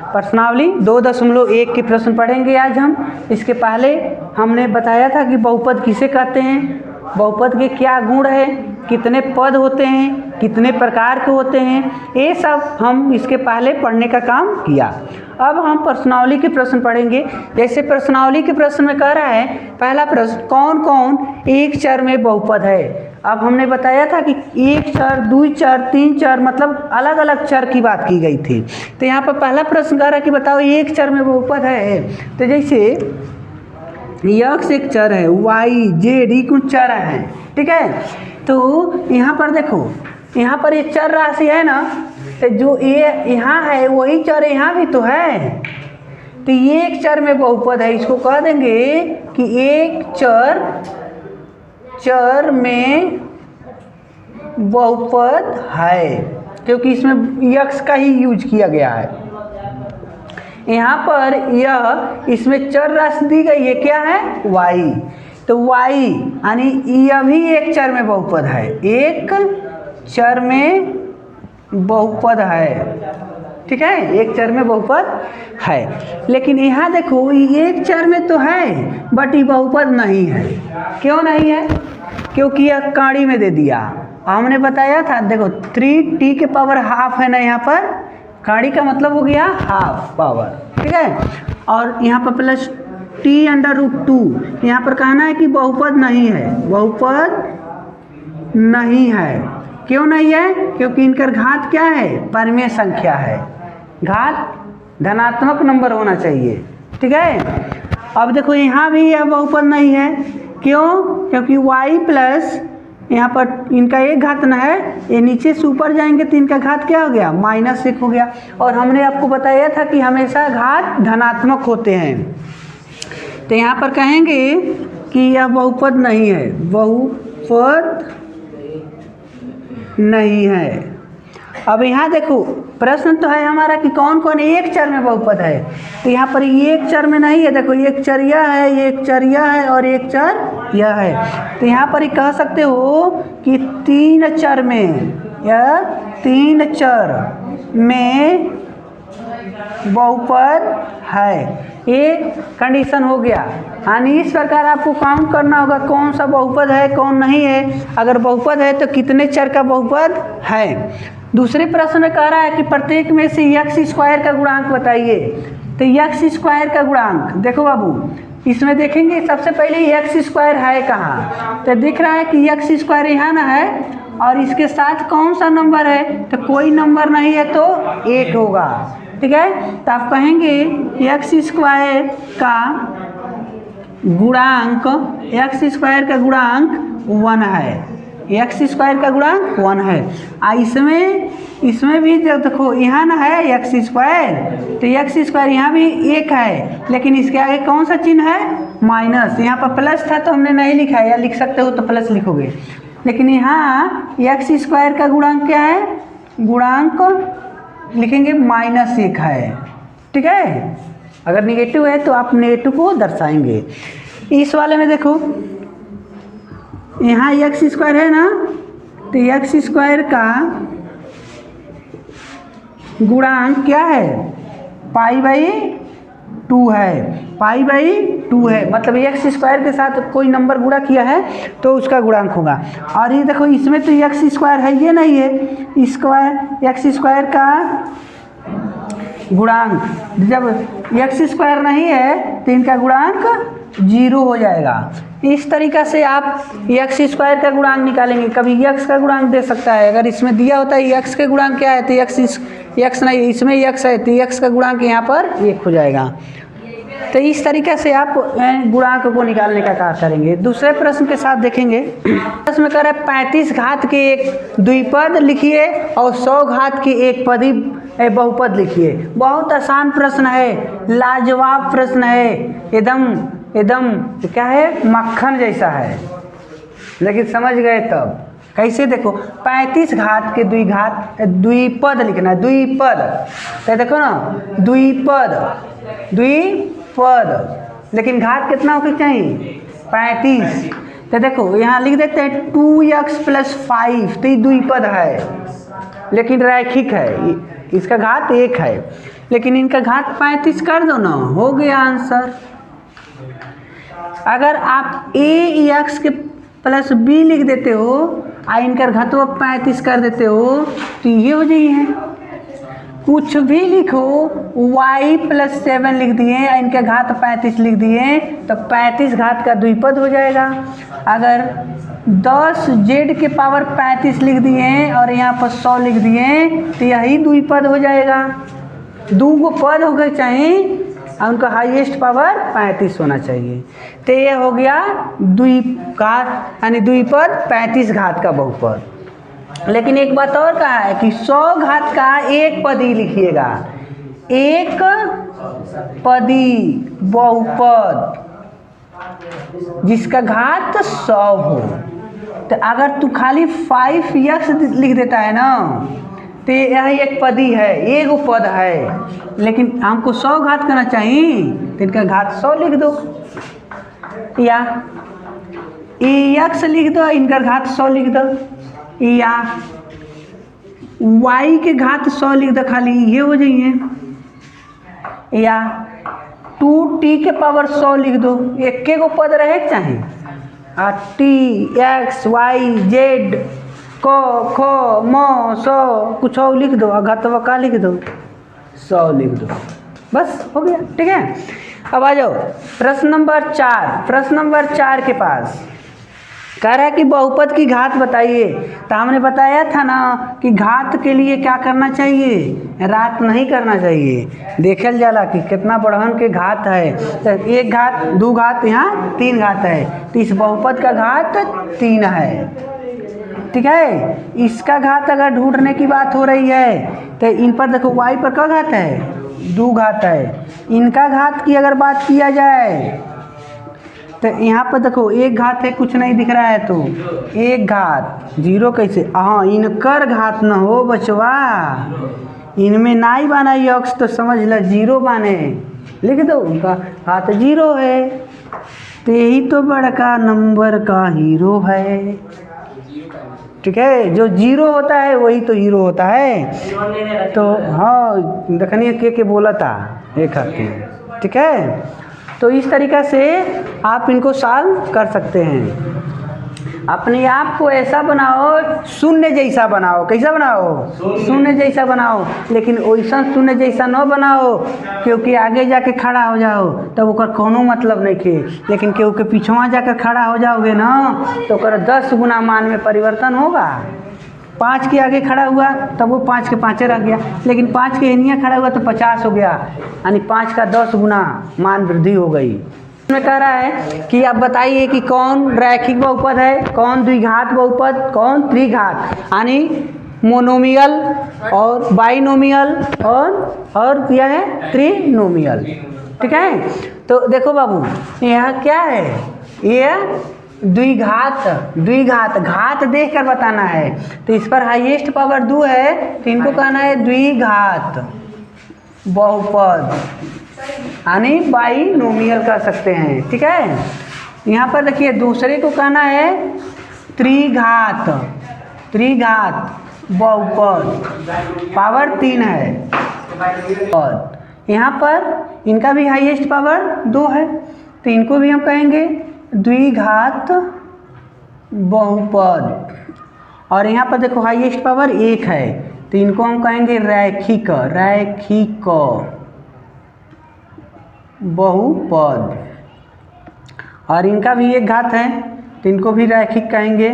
प्रश्नावली 2.1 के प्रश्न पढ़ेंगे आज हम। इसके पहले हमने बताया था कि बहुपद किसे कहते हैं, बहुपद के क्या गुण है, कितने पद होते हैं, कितने प्रकार के होते हैं, ये सब हम इसके पहले पढ़ने का काम किया। अब हम प्रश्नावली के प्रश्न पढ़ेंगे। जैसे प्रश्नावली के प्रश्न में कह रहा है, पहला प्रश्न, कौन कौन एक चर में बहुपद है। अब हमने बताया था कि एक चर, दो चर, तीन चर, मतलब अलग अलग चर की बात की गई थी। तो यहाँ पर पहला प्रश्न कह रहा है कि बताओ एक चर में बहुपद है। तो जैसे यक्स एक चर है, वाई जेड ये कुछ चर हैं, ठीक है। तो यहाँ पर देखो, यहाँ पर ये चर राशि है ना, तो जो ये यहाँ है वही चर यहाँ भी तो है। तो ये एक चर में बहुपद है, इसको कह देंगे कि एक चर में बहुपद है, क्योंकि इसमें यक्स का ही यूज किया गया है। यहाँ पर यह इसमें चर राशि दी गई है, क्या है, वाई। तो वाई यानी यह भी एक चर में बहुपद है, एक चर में बहुपद है, ठीक है, एक चर में बहुपद है। लेकिन यहाँ देखो एक चर में तो है बट ये बहुपद नहीं है। क्यों नहीं है? क्योंकि यह काड़ी में दे दिया। हमने बताया था, देखो 3t के पावर हाफ है ना, यहाँ पर काड़ी का मतलब हो गया हाफ पावर, ठीक है। और यहाँ पर प्लस t√2, यहाँ पर कहना है कि बहुपद नहीं है, बहुपद नहीं है। क्यों नहीं है? क्योंकि इनका घात क्या है, परिमेय संख्या है, घात धनात्मक नंबर होना चाहिए, ठीक है। अब देखो यहाँ भी यह बहुपद नहीं है। क्यों? क्योंकि y प्लस यहाँ पर इनका एक घात न है, ये नीचे से ऊपर जाएंगे तो इनका घात क्या हो गया, -1 हो गया। और हमने आपको बताया था कि हमेशा घात धनात्मक होते हैं। तो यहाँ पर कहेंगे कि यह बहुपद नहीं है, बहुपद नहीं है। अब यहाँ देखो प्रश्न तो है हमारा कि कौन कौन एक चर में बहुपद है। तो यहाँ पर एक चर में नहीं है, देखो एक चर यह है, एक चर यह है और एक चर यह है। तो यहाँ पर ही कह सकते हो कि तीन चर में, यह तीन चर में बहुपद है, ये कंडीशन हो गया। यानी इस प्रकार आपको काउंट करना होगा कौन सा बहुपद है कौन नहीं है। अगर बहुपद है तो कितने चर का बहुपद है। दूसरे प्रश्न में कह रहा है कि प्रत्येक में से यक्स स्क्वायर का गुणांक बताइए। तो यक्स स्क्वायर का गुणांक देखो बाबू, इसमें देखेंगे सबसे पहले यक्स स्क्वायर है कहाँ। तो दिख रहा है कि यक्स स्क्वायर यहाँ ना है, और इसके साथ कौन सा नंबर है, तो कोई नंबर नहीं है तो 8 होगा, ठीक है। तो आप कहेंगे यक्स स्क्वायर का गुणांक, यक्स स्क्वायर का गुणांक 1 है, एक्स स्क्वायर का गुणांक 1 है। इसमें भी देखो यहाँ ना है एक्स स्क्वायर, तो एक्स स्क्वायर यहाँ भी 1 है, लेकिन इसके आगे कौन सा चिन्ह है, माइनस। यहाँ पर प्लस था तो हमने नहीं लिखा है, या लिख सकते हो तो प्लस लिखोगे। लेकिन यहाँ एक्स स्क्वायर का गुणांक क्या है, गुणांक लिखेंगे -1 है, ठीक है। अगर निगेटिव है तो आप नेगेटिव को दर्शाएंगे। इस वाले में देखो यहाँ एक्स स्क्वायर है ना, तो एक्स स्क्वायर का गुणांक क्या है, π/2 है, π/2 है। मतलब एक्स स्क्वायर के साथ कोई नंबर गुणा किया है तो उसका गुणांक होगा। और ये देखो इसमें तो एक्स स्क्वायर है, ये नहीं है स्क्वायर, एक्स स्क्वायर का गुणांक, जब एक्स स्क्वायर नहीं है तो इनका गुणांक 0 हो जाएगा। इस तरीक़ा से आप एक्स स्क्वायर का गुणांक निकालेंगे। कभी एक्स का गुणांक दे सकता है, अगर इसमें दिया होता है एक्स के गुणांक क्या है तो एक्स नहीं, इसमें एक्स है तो एक्स का गुणांक यहाँ पर 1 हो जाएगा। तो इस तरीक़े से आप गुणांक को निकालने का कार्य करेंगे। दूसरे प्रश्न के साथ देखेंगे। प्रश्न में कह रहा है 35 घात के एक द्विपद लिखिए और 100 घात के एक पदी बहुपद लिखिए। बहुत आसान प्रश्न है, लाजवाब प्रश्न है, एकदम क्या है, मक्खन जैसा है। लेकिन समझ गए तब कैसे, देखो 35 घात के द्विपद लिखना है, द्विपद। तो देखो ना द्विपद, लेकिन घात कितना होना चाहिए, 35। तो देखो यहाँ लिख देते हैं 2x + 5, तो ये द्विपद है लेकिन रैखिक है, इसका घात 1 है। लेकिन इनका घात 35 कर दो ना, हो गया आंसर। अगर आप ए एक्स के प्लस बी लिख देते हो और इनका घातवा 35 कर देते हो तो ये हो जाइए है। कुछ भी लिखो, y प्लस 7 लिख दिए और इनके घात 35 लिख दिए तो 35 घात का द्विपद हो जाएगा। अगर 10 z के पावर 35 लिख दिए और यहाँ पर 100 लिख दिए तो यही द्विपद हो जाएगा। दो गो पद हो गए चाहिए और उनका हाईएस्ट पावर 35 होना चाहिए। तो ये हो गया द्विघात यानी द्विपद 35 घात का बहुपद। लेकिन एक बात और कहा है कि 100 घात का एक पदी लिखिएगा, एक पदी बहुपद जिसका घात 100 हो। तो अगर तू खाली 5x लिख देता है ना तो यह एक पदी है, एक पद है, लेकिन हमको 100 घात करना चाहिए तो इनका घात 100 लिख दो, या x लिख दो इनका घात 100 लिख दो, या y के घात 100 लिख दो, खाली ये हो जाइए, या 2t के पावर 100 लिख दो। एक गो पद रहे चाहिए, t x y z क ख म स कुछ और लिख दो, घातवा का लिख दो 100 लिख दो, बस हो गया। ठीक है, अब आ जाओ प्रश्न नंबर 4। प्रश्न नंबर 4 के पास कह रहा है कि बहुपद की घात बताइए। तो हमने बताया था ना कि घात के लिए क्या करना चाहिए, रात नहीं करना चाहिए। देखल जाला कि कितना बढ़हन के घात है, तो एक घात, दो घात, यहाँ 3 घात है, तो इस बहुपद का घात 3 है। ठीक है, इसका घात अगर ढूंढने की बात हो रही है तो इन पर देखो y पर क्या घात है, 2 घात है। इनका घात की अगर बात किया जाए तो यहाँ पर देखो एक घात है, कुछ नहीं दिख रहा है तो एक घात, 0 कैसे, हाँ इनकर घात न हो बचवा, इनमें नहीं बाना यक्स तो समझ लो 0 बाने, लिख दो उनका घात 0 है। तो यही तो बड़का नंबर का हीरो है। ठीक है, जो 0 होता है वही तो हीरो होता है। तो हाँ देखनिए के बोला था एक हफ्ते। ठीक है, तो इस तरीक़ा से आप इनको सॉल्व कर सकते हैं। अपने आप को ऐसा बनाओ, शून्य जैसा बनाओ। कैसा बनाओ, शून्य जैसा बनाओ, लेकिन वैसा शून्य जैसा न बनाओ क्योंकि आगे जाके खड़ा हो जाओ तब ओकर कोनो मतलब नहीं खे। लेकिन केहू के पीछवा जाकर खड़ा हो जाओगे ना तो ओकर 10 गुना मान में परिवर्तन होगा। 5 के आगे खड़ा हुआ तब वो 5 के 5 रह गया, लेकिन 5 के एनिया खड़ा हुआ तो 50 हो गया, यानी 5 का 10 गुना मान वृद्धि हो गई। इसमें कह रहा है कि आप बताइए कि कौन रैखिक बहुपद है, कौन द्विघात बहुपद, कौन त्रिघात, यानी मोनोमियल और बाइनोमियल और यह है त्रिनोमियल। ठीक है, तो देखो बाबू यह क्या है, यह द्विघात घात देखकर बताना है। तो इस पर हाईएस्ट पावर 2 है तो इनको कहना है द्विघात बहुपद, यानी बाइनोमियल कर सकते हैं। ठीक है, यहाँ पर देखिए दूसरे को कहना है त्रिघात बहुपद, पावर 3 है। और यहाँ पर इनका भी हाईएस्ट पावर 2 है तो इनको भी हम कहेंगे द्विघात बहुपद। और यहाँ पर देखो हाईएस्ट पावर 1 है तो इनको हम कहेंगे रैखिक बहुपद। और इनका भी 1 घात है तो इनको भी रैखिक कहेंगे,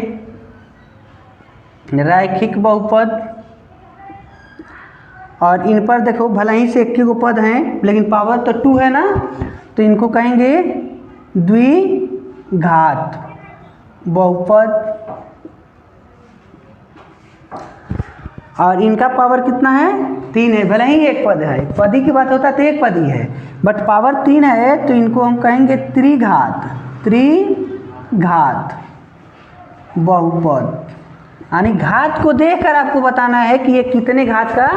रैखिक बहुपद। और इन पर देखो भले ही से 1 पद हैं लेकिन पावर तो 2 है ना, तो इनको कहेंगे द्विघात बहुपद। और इनका पावर कितना है, 3 है। भले ही 1 पद है, पदी की बात होता है तो 1 पदी है, बट पावर 3 है तो इनको हम कहेंगे त्रिघात बहुपद। यानी घात को देखकर आपको बताना है कि ये कितने घात का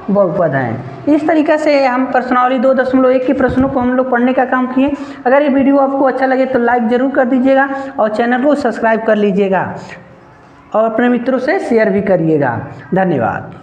बहुपद है। इस तरीक़े से हम प्रश्नावली 2.1 के प्रश्नों को हम लोग पढ़ने का काम किए। अगर ये वीडियो आपको अच्छा लगे तो लाइक ज़रूर कर दीजिएगा और चैनल को सब्सक्राइब कर लीजिएगा और अपने मित्रों से शेयर भी करिएगा। धन्यवाद।